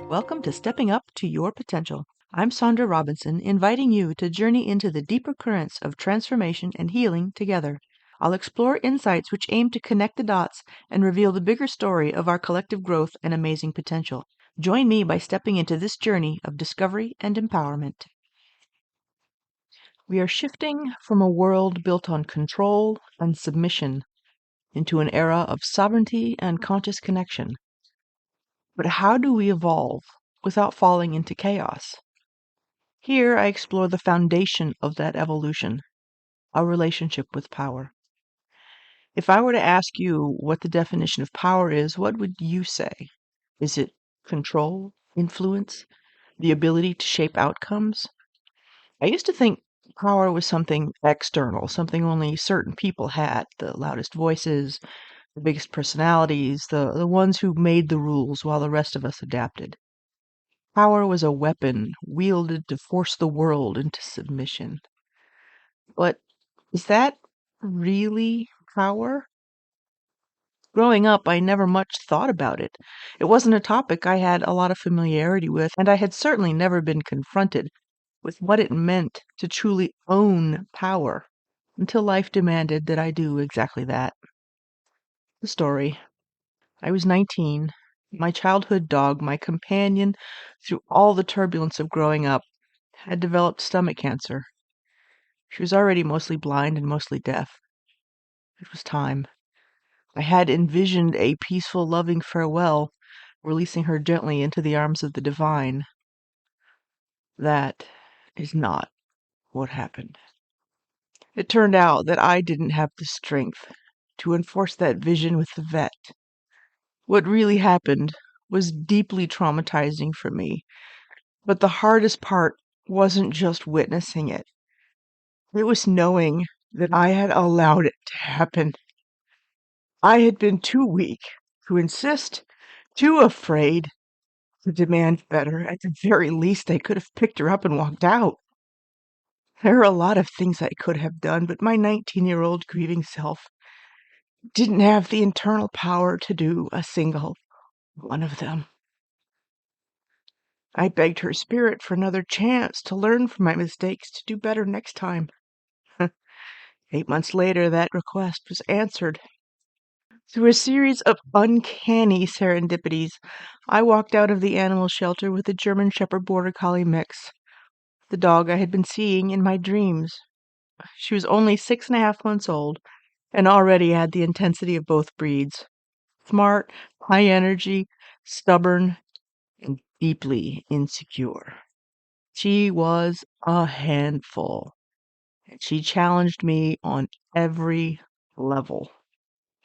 Welcome to Stepping Up to Your Potential. I'm Sandra Robinson, inviting you to journey into the deeper currents of transformation and healing together. I'll explore insights which aim to connect the dots and reveal the bigger story of our collective growth and amazing potential. Join me by stepping into this journey of discovery and empowerment. We are shifting from a world built on control and submission into an era of sovereignty and conscious connection. But how do we evolve without falling into chaos? Here I explore the foundation of that evolution, our relationship with power. If I were to ask you what the definition of power is, what would you say? Is it control, influence, the ability to shape outcomes? I used to think power was something external, something only certain people had, the loudest voices, the biggest personalities, the ones who made the rules while the rest of us adapted. Power was a weapon wielded to force the world into submission. But is that really power? Growing up, I never much thought about it. It wasn't a topic I had a lot of familiarity with, and I had certainly never been confronted with what it meant to truly own power until life demanded that I do exactly that. The story. I was 19. My childhood dog, my companion through all the turbulence of growing up, had developed stomach cancer. She was already mostly blind and mostly deaf. It was time. I had envisioned a peaceful, loving farewell, releasing her gently into the arms of the divine. That is not what happened. It turned out that I didn't have the strength to enforce that vision with the vet. What really happened was deeply traumatizing for me, but the hardest part wasn't just witnessing it. It was knowing that I had allowed it to happen. I had been too weak to insist, too afraid to demand better. At the very least, I could have picked her up and walked out. There are a lot of things I could have done, but my 19-year-old grieving self didn't have the internal power to do a single one of them. I begged her spirit for another chance to learn from my mistakes, to do better next time. 8 months later, that request was answered. Through a series of uncanny serendipities, I walked out of the animal shelter with a German Shepherd Border Collie mix, the dog I had been seeing in my dreams. She was only 6.5 months old and already had the intensity of both breeds. Smart, high energy, stubborn, and deeply insecure. She was a handful, and she challenged me on every level.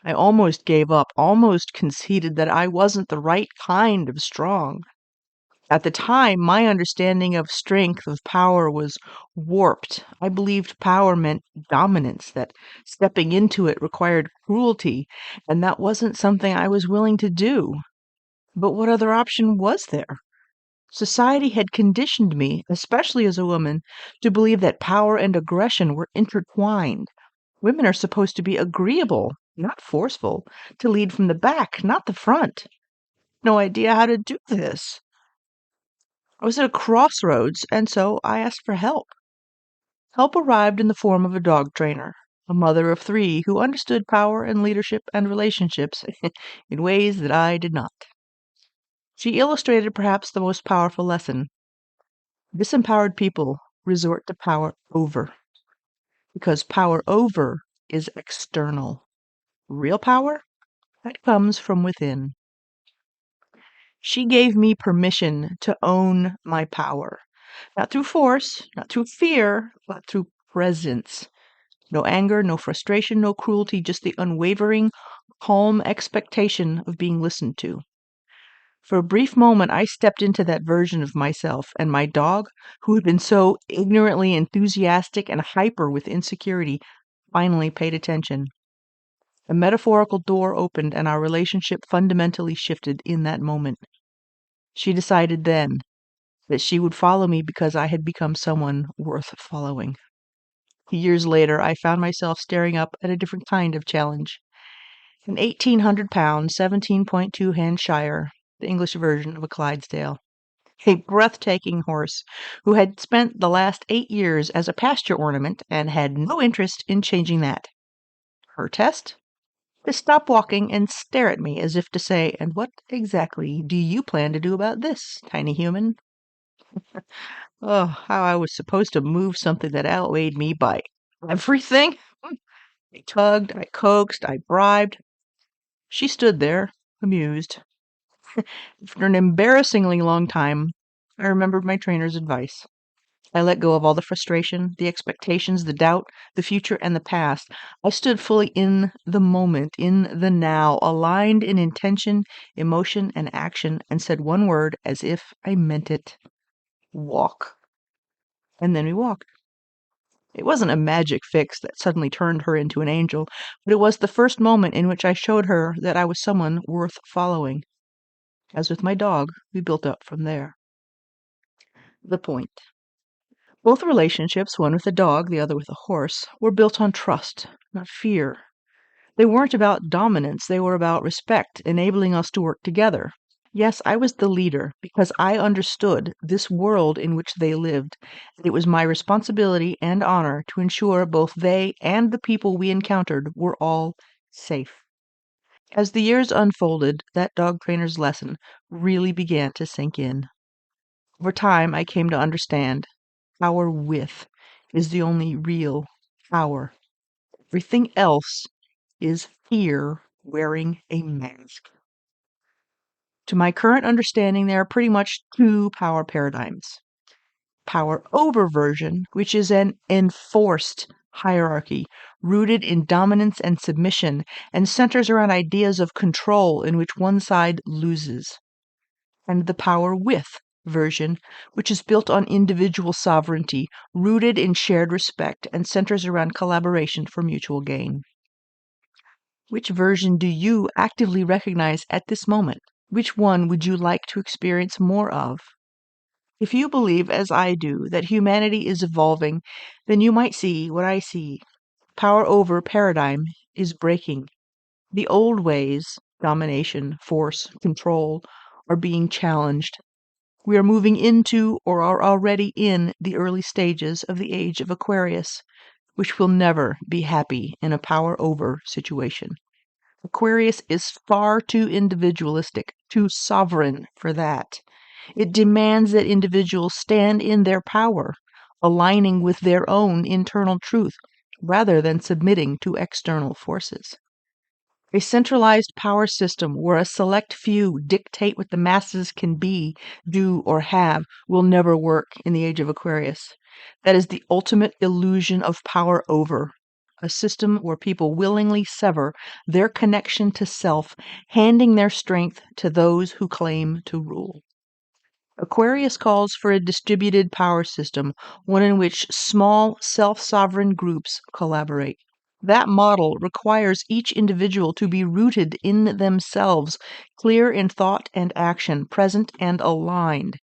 I almost gave up, almost conceded that I wasn't the right kind of strong. At the time, my understanding of strength, of power, was warped. I believed power meant dominance, that stepping into it required cruelty, and that wasn't something I was willing to do. But what other option was there? Society had conditioned me, especially as a woman, to believe that power and aggression were intertwined. Women are supposed to be agreeable, not forceful, to lead from the back, not the front. No idea how to do this. I was at a crossroads, and so I asked for help. Help arrived in the form of a dog trainer, a mother of 3 who understood power and leadership and relationships in ways that I did not. She illustrated perhaps the most powerful lesson. Disempowered people resort to power over, because power over is external. Real power? That comes from within. She gave me permission to own my power. Not through force, not through fear, but through presence. No anger, no frustration, no cruelty, just the unwavering, calm expectation of being listened to. For a brief moment, I stepped into that version of myself, and my dog, who had been so ignorantly enthusiastic and hyper with insecurity, finally paid attention. A metaphorical door opened, and our relationship fundamentally shifted in that moment. She decided then that she would follow me because I had become someone worth following. Years later, I found myself staring up at a different kind of challenge. An 1,800-pound, 17.2 hand Shire, the English version of a Clydesdale. a breathtaking horse who had spent the last 8 years as a pasture ornament and had no interest in changing that. Her test? To stop walking and stare at me as if to say, "And what exactly do you plan to do about this, tiny human?" Oh, how I was supposed to move something that outweighed me by everything? I tugged, I coaxed, I bribed. She stood there, amused. After an embarrassingly long time, I remembered my trainer's advice. I let go of all the frustration, the expectations, the doubt, the future, and the past. I stood fully in the moment, in the now, aligned in intention, emotion, and action, and said one word as if I meant it. Walk. And then we walked. It wasn't a magic fix that suddenly turned her into an angel, but it was the first moment in which I showed her that I was someone worth following. As with my dog, we built up from there. The point. Both relationships, one with a dog, the other with a horse, were built on trust, not fear. They weren't about dominance, they were about respect, enabling us to work together. Yes, I was the leader because I understood this world in which they lived, and it was my responsibility and honor to ensure both they and the people we encountered were all safe. As the years unfolded, that dog trainer's lesson really began to sink in. Over time, I came to understand power with is the only real power. Everything else is fear wearing a mask. To my current understanding, there are pretty much two power paradigms. Power over version, which is an enforced hierarchy rooted in dominance and submission and centers around ideas of control in which one side loses. And the power with version, which is built on individual sovereignty, rooted in shared respect, and centers around collaboration for mutual gain. Which version do you actively recognize at this moment? Which one would you like to experience more of? If you believe, as I do, that humanity is evolving, then you might see what I see. Power over paradigm is breaking. The old ways, domination, force, control, are being challenged. We are moving into or are already in the early stages of the age of Aquarius, which will never be happy in a power over situation. Aquarius is far too individualistic, too sovereign for that. It demands that individuals stand in their power, aligning with their own internal truth, rather than submitting to external forces. A centralized power system where a select few dictate what the masses can be, do, or have will never work in the age of Aquarius. That is the ultimate illusion of power over. A system where people willingly sever their connection to self, handing their strength to those who claim to rule. Aquarius calls for a distributed power system, one in which small, self-sovereign groups collaborate. That model requires each individual to be rooted in themselves, clear in thought and action, present and aligned.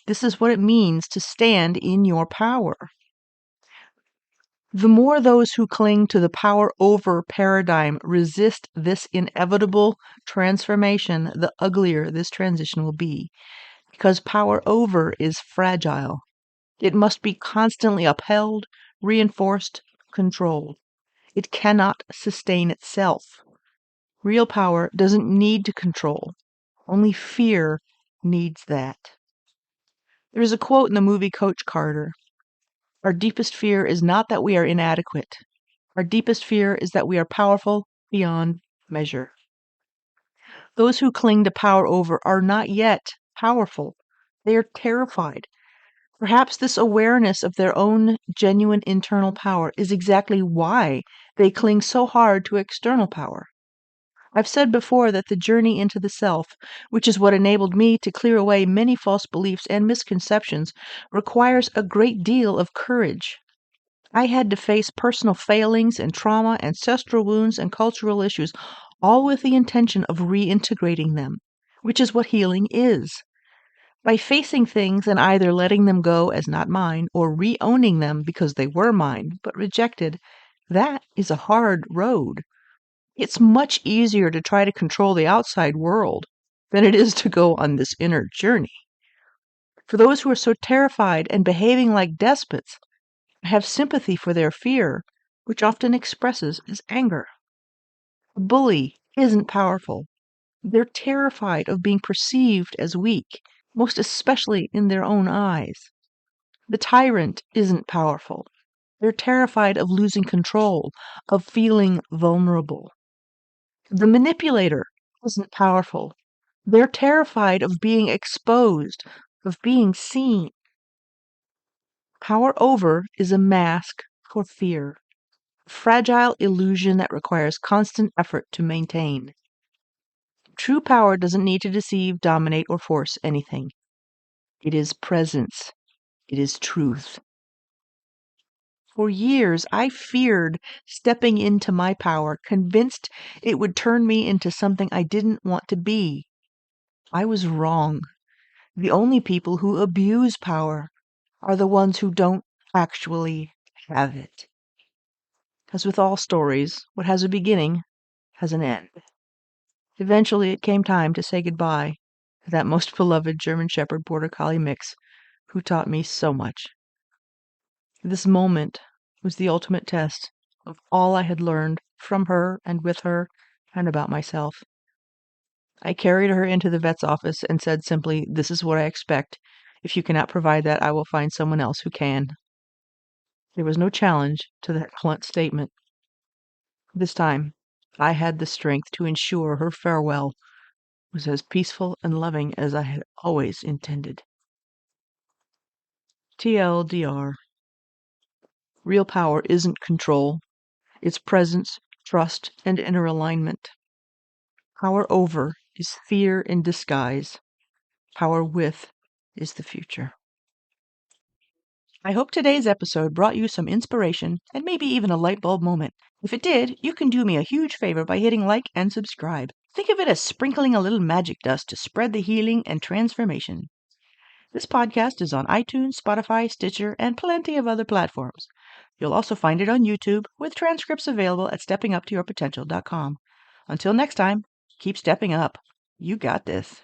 This is what it means to stand in your power. The more those who cling to the power over paradigm resist this inevitable transformation, the uglier this transition will be. Because power over is fragile. It must be constantly upheld, reinforced, controlled. It cannot sustain itself. Real power doesn't need to control. Only fear needs that. There is a quote in the movie Coach Carter. Our deepest fear is not that we are inadequate. Our deepest fear is that we are powerful beyond measure. Those who cling to power over are not yet powerful. They are terrified. Perhaps this awareness of their own genuine internal power is exactly why they cling so hard to external power. I've said before that the journey into the self, which is what enabled me to clear away many false beliefs and misconceptions, requires a great deal of courage. I had to face personal failings and trauma, ancestral wounds, and cultural issues, all with the intention of reintegrating them, which is what healing is. By facing things and either letting them go as not mine or re-owning them because they were mine but rejected, that is a hard road. It's much easier to try to control the outside world than it is to go on this inner journey. For those who are so terrified and behaving like despots, I have sympathy for their fear, which often expresses as anger. A bully isn't powerful. They're terrified of being perceived as weak, most especially in their own eyes. The tyrant isn't powerful. They're terrified of losing control, of feeling vulnerable. The manipulator isn't powerful. They're terrified of being exposed, of being seen. Power over is a mask for fear, a fragile illusion that requires constant effort to maintain. True power doesn't need to deceive, dominate, or force anything. It is presence. It is truth. For years, I feared stepping into my power, convinced it would turn me into something I didn't want to be. I was wrong. The only people who abuse power are the ones who don't actually have it. As with all stories, what has a beginning has an end. Eventually, it came time to say goodbye to that most beloved German Shepherd Border Collie mix who taught me so much. This moment was the ultimate test of all I had learned from her and with her and about myself. I carried her into the vet's office and said simply, "This is what I expect. If you cannot provide that, I will find someone else who can." There was no challenge to that blunt statement. This time, I had the strength to ensure her farewell was as peaceful and loving as I had always intended. TLDR. Real power isn't control. It's presence, trust, and inner alignment. Power over is fear in disguise. Power with is the future. I hope today's episode brought you some inspiration and maybe even a light bulb moment. If it did, you can do me a huge favor by hitting like and subscribe. Think of it as sprinkling a little magic dust to spread the healing and transformation. This podcast is on iTunes, Spotify, Stitcher, and plenty of other platforms. You'll also find it on YouTube, with transcripts available at steppinguptoyourpotential.com. Until next time, keep stepping up. You got this.